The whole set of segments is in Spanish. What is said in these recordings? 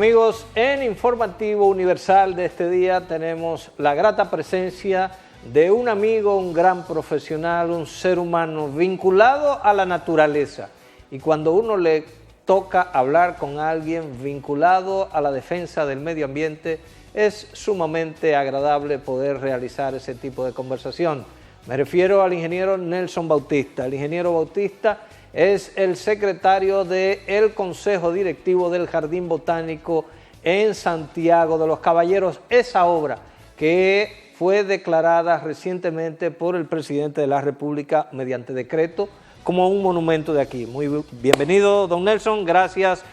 Amigos, en Informativo Universal de este día tenemos la grata presencia de un amigo, un gran profesional, un ser humano vinculado a la naturaleza. Y cuando uno le toca hablar con alguien vinculado a la defensa del medio ambiente, es sumamente agradable poder realizar ese tipo de conversación. Me refiero al ingeniero Nelson Bautista. El ingeniero Bautista es el secretario del Consejo Directivo del Jardín Botánico en Santiago de los Caballeros. Esa obra que fue declarada recientemente por el presidente de la República mediante decreto como un monumento de aquí. Muy bienvenido, don Nelson, gracias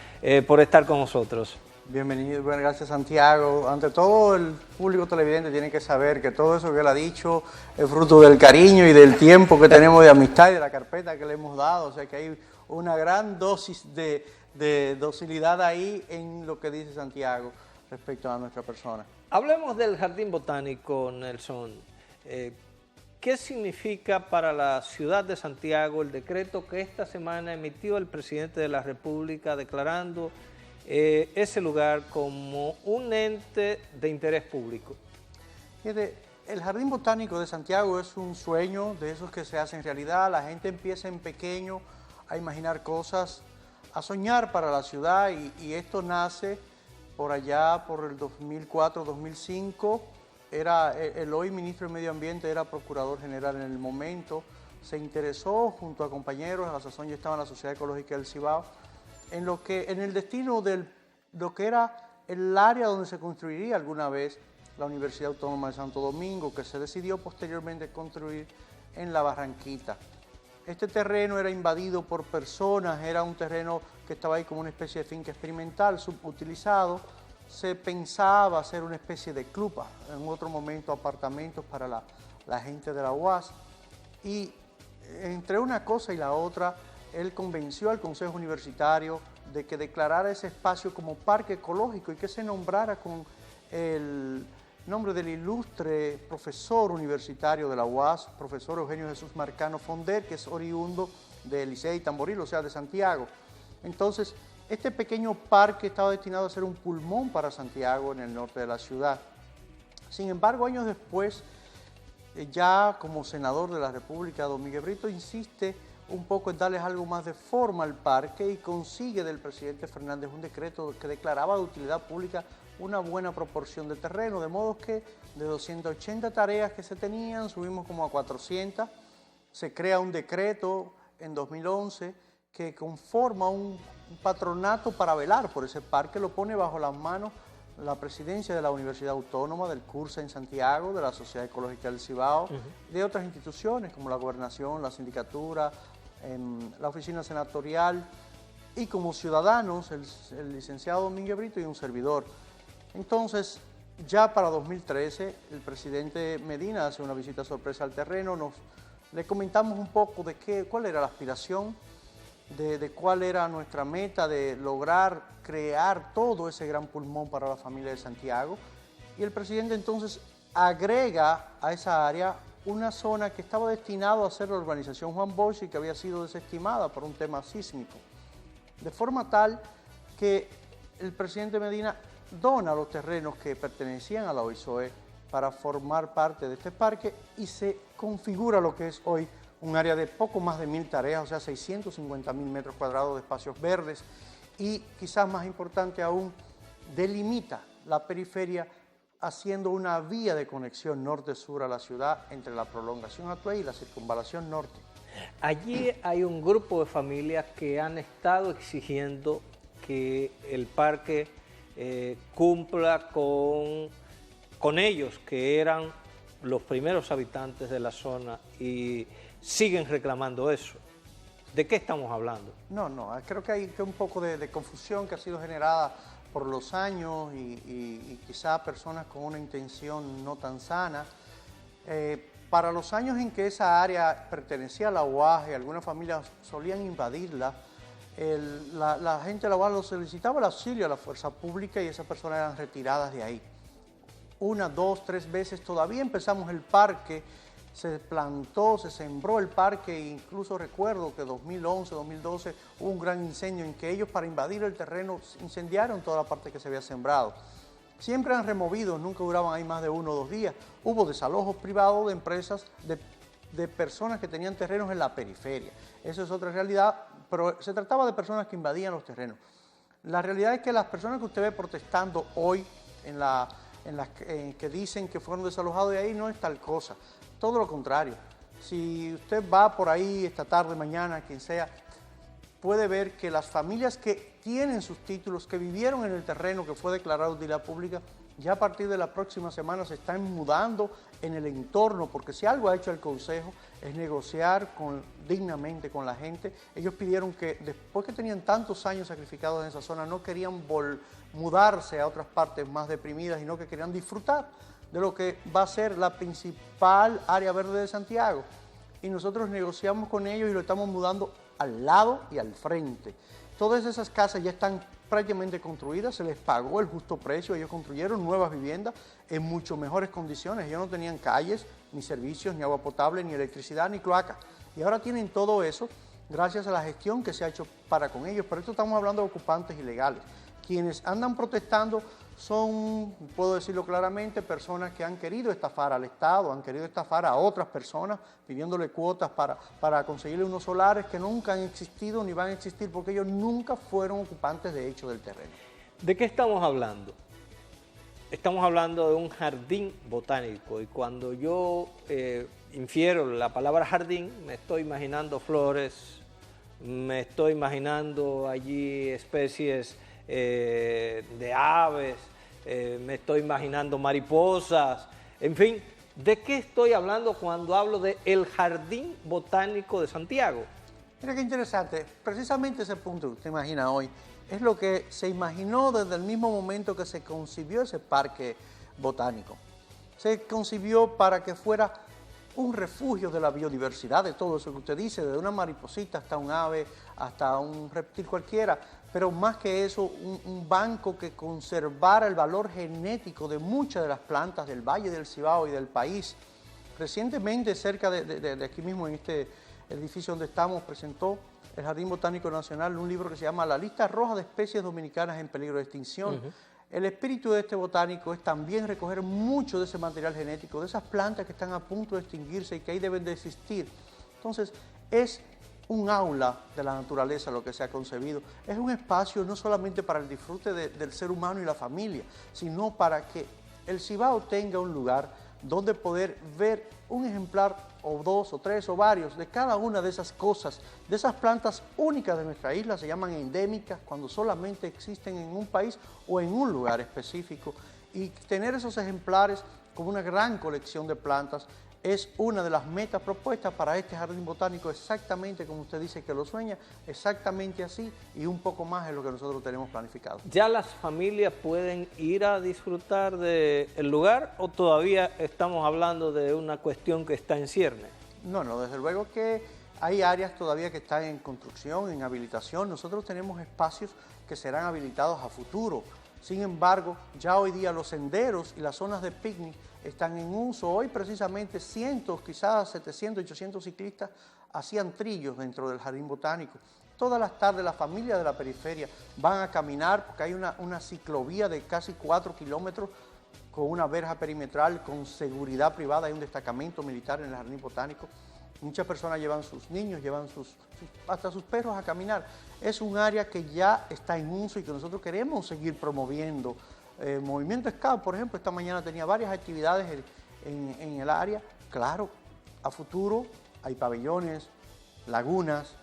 por estar con nosotros. Bienvenido, bueno, gracias Santiago. Ante todo, el público televidente tiene que saber que todo eso que él ha dicho es fruto del cariño y del tiempo que tenemos de amistad y de la carpeta que le hemos dado. O sea que hay una gran dosis de docilidad ahí en lo que dice Santiago respecto a nuestra persona. Hablemos del Jardín Botánico, Nelson. ¿Qué significa para la ciudad de Santiago el decreto que esta semana emitió el presidente de la República declarando ese lugar como un ente de interés público? Fíjate, el Jardín Botánico de Santiago es un sueño de esos que se hacen realidad. La gente empieza en pequeño a imaginar cosas, a soñar para la ciudad y esto nace por allá por el 2004-2005. El hoy ministro de Medio Ambiente era procurador general en el momento. Se interesó junto a compañeros, a la sazón ya estaba en la Sociedad Ecológica del Cibao, en el destino de lo que era el área donde se construiría alguna vez la Universidad Autónoma de Santo Domingo, que se decidió posteriormente construir en la Barranquita. Este terreno era invadido por personas, era un terreno que estaba ahí como una especie de finca experimental, subutilizado. Se pensaba hacer una especie de club, en otro momento apartamentos para la gente de la UAS. Y entre una cosa y la otra, él convenció al Consejo Universitario de que declarara ese espacio como parque ecológico y que se nombrara con el nombre del ilustre profesor universitario de la UAS, profesor Eugenio Jesús Marcano Fonder, que es oriundo de Licey y Tamboril, o sea, de Santiago. Entonces, este pequeño parque estaba destinado a ser un pulmón para Santiago en el norte de la ciudad. Sin embargo, años después, ya como senador de la República, don Miguel Brito insiste un poco en darles algo más de forma al parque y consigue del presidente Fernández un decreto que declaraba de utilidad pública una buena proporción de terreno, de modo que de 280 tareas que se tenían, subimos como a 400, se crea un decreto en 2011 que conforma un patronato para velar por ese parque, lo pone bajo las manos la presidencia de la Universidad Autónoma, del CURSA en Santiago, de la Sociedad Ecológica del Cibao, de otras instituciones como la Gobernación, la Sindicatura, la Oficina Senatorial y como ciudadanos el licenciado Domínguez Brito y un servidor. Entonces, ya para 2013, el presidente Medina hace una visita sorpresa al terreno, le comentamos un poco de cuál era la aspiración, de cuál era nuestra meta de lograr crear todo ese gran pulmón para la familia de Santiago. Y el presidente entonces agrega a esa área una zona que estaba destinada a ser la urbanización Juan Bosch y que había sido desestimada por un tema sísmico. De forma tal que el presidente Medina dona los terrenos que pertenecían a la OISOE para formar parte de este parque y se configura lo que es hoy un área de poco más de 1000 tareas, o sea, 650.000 metros cuadrados de espacios verdes y quizás más importante aún, delimita la periferia haciendo una vía de conexión norte-sur a la ciudad entre la prolongación Atuey y la circunvalación norte. Allí hay un grupo de familias que han estado exigiendo que el parque cumpla con ellos, que eran los primeros habitantes de la zona y siguen reclamando eso. ¿De qué estamos hablando? No, creo que hay un poco de confusión que ha sido generada por los años y quizá personas con una intención no tan sana. Para los años en que esa área pertenecía a la UAS y algunas familias solían invadirla, la gente de la UAS solicitaba el auxilio a la fuerza pública y esas personas eran retiradas de ahí. 1, 2, 3 veces todavía empezamos el parque se plantó, se sembró el parque, e incluso recuerdo que 2011, 2012 hubo un gran incendio en que ellos, para invadir el terreno, incendiaron toda la parte que se había sembrado. Siempre han removido, nunca duraban ahí más de 1 o 2 días. Hubo desalojos privados de empresas, de personas que tenían terrenos en la periferia. Eso es otra realidad, pero se trataba de personas que invadían los terrenos. La realidad es que las personas que usted ve protestando hoy, que dicen que fueron desalojados de ahí, no es tal cosa. Todo lo contrario. Si usted va por ahí esta tarde, mañana, quien sea, puede ver que las familias que tienen sus títulos, que vivieron en el terreno que fue declarado de utilidad pública, ya a partir de la próxima semana se están mudando en el entorno, porque si algo ha hecho el Consejo es negociar dignamente con la gente. Ellos pidieron que, después que tenían tantos años sacrificados en esa zona, no querían mudarse a otras partes más deprimidas, sino que querían disfrutar de lo que va a ser la principal área verde de Santiago. Y nosotros negociamos con ellos y lo estamos mudando al lado y al frente. Todas esas casas ya están prácticamente construidas, se les pagó el justo precio, ellos construyeron nuevas viviendas en mucho mejores condiciones. Ellos no tenían calles, ni servicios, ni agua potable, ni electricidad, ni cloaca. Y ahora tienen todo eso gracias a la gestión que se ha hecho para con ellos. Por esto estamos hablando de ocupantes ilegales. Quienes andan protestando son, puedo decirlo claramente, personas que han querido estafar al Estado, han querido estafar a otras personas, pidiéndole cuotas para conseguirle unos solares que nunca han existido ni van a existir, porque ellos nunca fueron ocupantes de hecho del terreno. ¿De qué estamos hablando? Estamos hablando de un jardín botánico, y cuando yo infiero la palabra jardín, me estoy imaginando flores, me estoy imaginando allí especies de aves, me estoy imaginando mariposas, en fin, ¿de qué estoy hablando cuando hablo de el Jardín Botánico de Santiago? Mira qué interesante, precisamente ese punto que usted imagina hoy es lo que se imaginó desde el mismo momento que se concibió ese parque botánico. Se concibió para que fuera un refugio de la biodiversidad, de todo eso que usted dice, desde una mariposita hasta un ave, hasta un reptil cualquiera, pero más que eso, un banco que conservara el valor genético de muchas de las plantas del Valle del Cibao y del país. Recientemente, cerca de aquí mismo, en este edificio donde estamos, presentó el Jardín Botánico Nacional un libro que se llama La Lista Roja de Especies Dominicanas en Peligro de Extinción. El espíritu de este botánico es también recoger mucho de ese material genético, de esas plantas que están a punto de extinguirse y que ahí deben de existir. Entonces, es un aula de la naturaleza lo que se ha concebido. Es un espacio no solamente para el disfrute del ser humano y la familia, sino para que el Cibao tenga un lugar donde poder ver un ejemplar o 2 o 3 o varios de cada una de esas cosas, de esas plantas únicas de nuestra isla. Se llaman endémicas cuando solamente existen en un país o en un lugar específico, y tener esos ejemplares como una gran colección de plantas es una de las metas propuestas para este jardín botánico, exactamente como usted dice que lo sueña, exactamente así y un poco más es lo que nosotros tenemos planificado. ¿Ya las familias pueden ir a disfrutar del lugar o todavía estamos hablando de una cuestión que está en cierne? No, desde luego que hay áreas todavía que están en construcción, en habilitación. Nosotros tenemos espacios que serán habilitados a futuro. Sin embargo, ya hoy día los senderos y las zonas de picnic están en uso. Hoy precisamente cientos, quizás 700, 800 ciclistas hacían trillos dentro del Jardín Botánico. Todas las tardes las familias de la periferia van a caminar porque hay una ciclovía de casi 4 kilómetros con una verja perimetral, con seguridad privada, hay un destacamento militar en el Jardín Botánico. Muchas personas llevan sus niños, llevan hasta sus perros a caminar. Es un área que ya está en uso y que nosotros queremos seguir promoviendo. Movimiento Scout, por ejemplo, esta mañana tenía varias actividades en el área. Claro, a futuro hay pabellones, lagunas,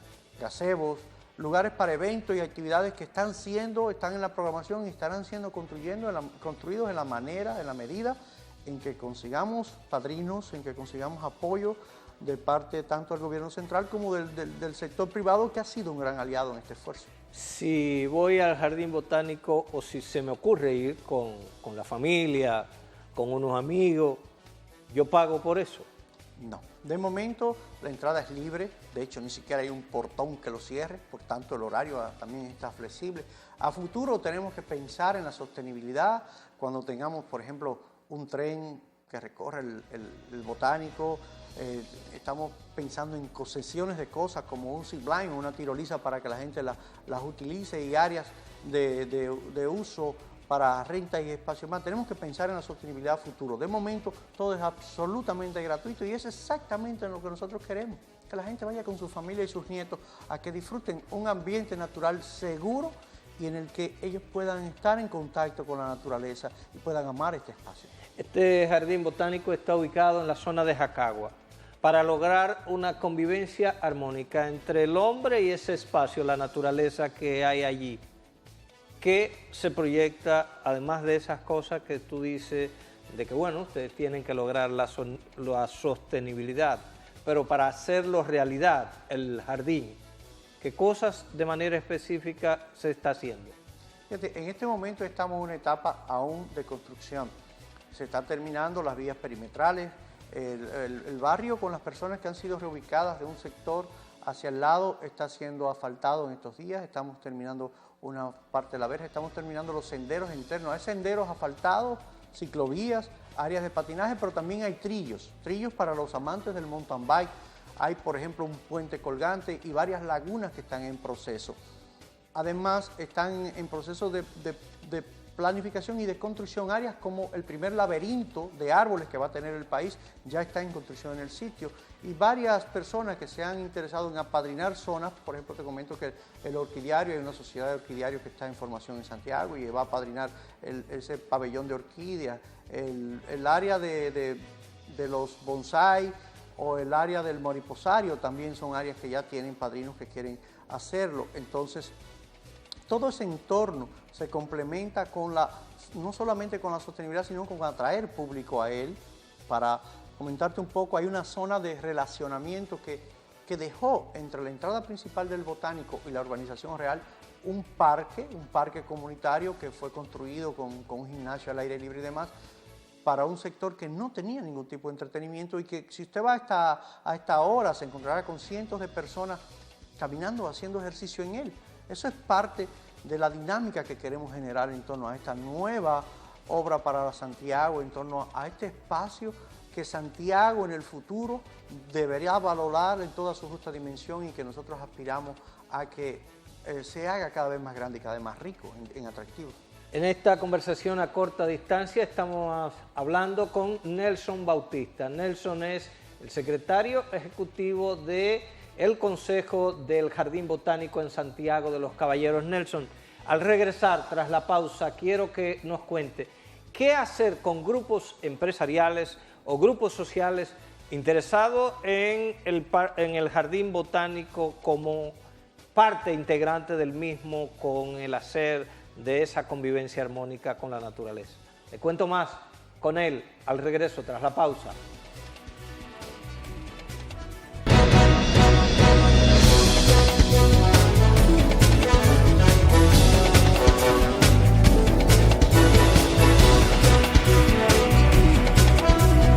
gazebos, lugares para eventos y actividades que están en la programación y estarán siendo construidos en la manera, en la medida en que consigamos padrinos, en que consigamos apoyo de parte tanto del gobierno central como del sector privado, que ha sido un gran aliado en este esfuerzo. Si voy al Jardín Botánico o si se me ocurre ir con la familia, con unos amigos, ¿yo pago por eso? No, de momento la entrada es libre, de hecho ni siquiera hay un portón que lo cierre, por tanto el horario también está flexible. A futuro tenemos que pensar en la sostenibilidad, cuando tengamos, por ejemplo, un tren que recorre el botánico, Estamos pensando en concesiones de cosas como un zipline o una tiroliza para que la gente las utilice y áreas de uso para renta y espacio más. Tenemos que pensar en la sostenibilidad futuro. De momento todo es absolutamente gratuito y es exactamente lo que nosotros queremos, que la gente vaya con su familia y sus nietos a que disfruten un ambiente natural seguro y en el que ellos puedan estar en contacto con la naturaleza y puedan amar este espacio. Este jardín botánico está ubicado en la zona de Jacagua para lograr una convivencia armónica entre el hombre y ese espacio, la naturaleza que hay allí. ¿Qué se proyecta, además de esas cosas que tú dices, de que bueno, ustedes tienen que lograr la sostenibilidad, pero para hacerlo realidad, el jardín, ¿qué cosas de manera específica se está haciendo? Fíjate, en este momento estamos en una etapa aún de construcción. Se están terminando las vías perimetrales, el barrio con las personas que han sido reubicadas de un sector hacia el lado está siendo asfaltado en estos días, estamos terminando una parte de la verja, estamos terminando los senderos internos, hay senderos asfaltados, ciclovías, áreas de patinaje, pero también hay trillos para los amantes del mountain bike, hay por ejemplo un puente colgante y varias lagunas que están en proceso. Además están en proceso de planificación y de construcción áreas como el primer laberinto de árboles que va a tener el país, ya está en construcción en el sitio, y varias personas que se han interesado en apadrinar zonas. Por ejemplo, te comento que el orquidiario, hay una sociedad de orquidiarios que está en formación en Santiago y va a apadrinar ese pabellón de orquídeas, el área de los bonsái o el área del mariposario también son áreas que ya tienen padrinos que quieren hacerlo. Entonces, todo ese entorno se complementa con no solamente con la sostenibilidad, sino con atraer público a él. Para comentarte un poco, hay una zona de relacionamiento que dejó entre la entrada principal del Botánico y la urbanización real un parque comunitario que fue construido con un gimnasio al aire libre y demás, para un sector que no tenía ningún tipo de entretenimiento y que si usted va a esta hora se encontrará con cientos de personas caminando, haciendo ejercicio en él. Eso es parte de la dinámica que queremos generar en torno a esta nueva obra para Santiago, en torno a este espacio que Santiago en el futuro debería valorar en toda su justa dimensión y que nosotros aspiramos a que se haga cada vez más grande y cada vez más rico en atractivos. En esta conversación a corta distancia estamos hablando con Nelson Bautista. Nelson es el secretario ejecutivo del Consejo del Jardín Botánico en Santiago de los Caballeros. Nelson, al regresar tras la pausa, quiero que nos cuente qué hacer con grupos empresariales o grupos sociales interesados en el Jardín Botánico como parte integrante del mismo, con el hacer de esa convivencia armónica con la naturaleza. Le cuento más con él al regreso tras la pausa.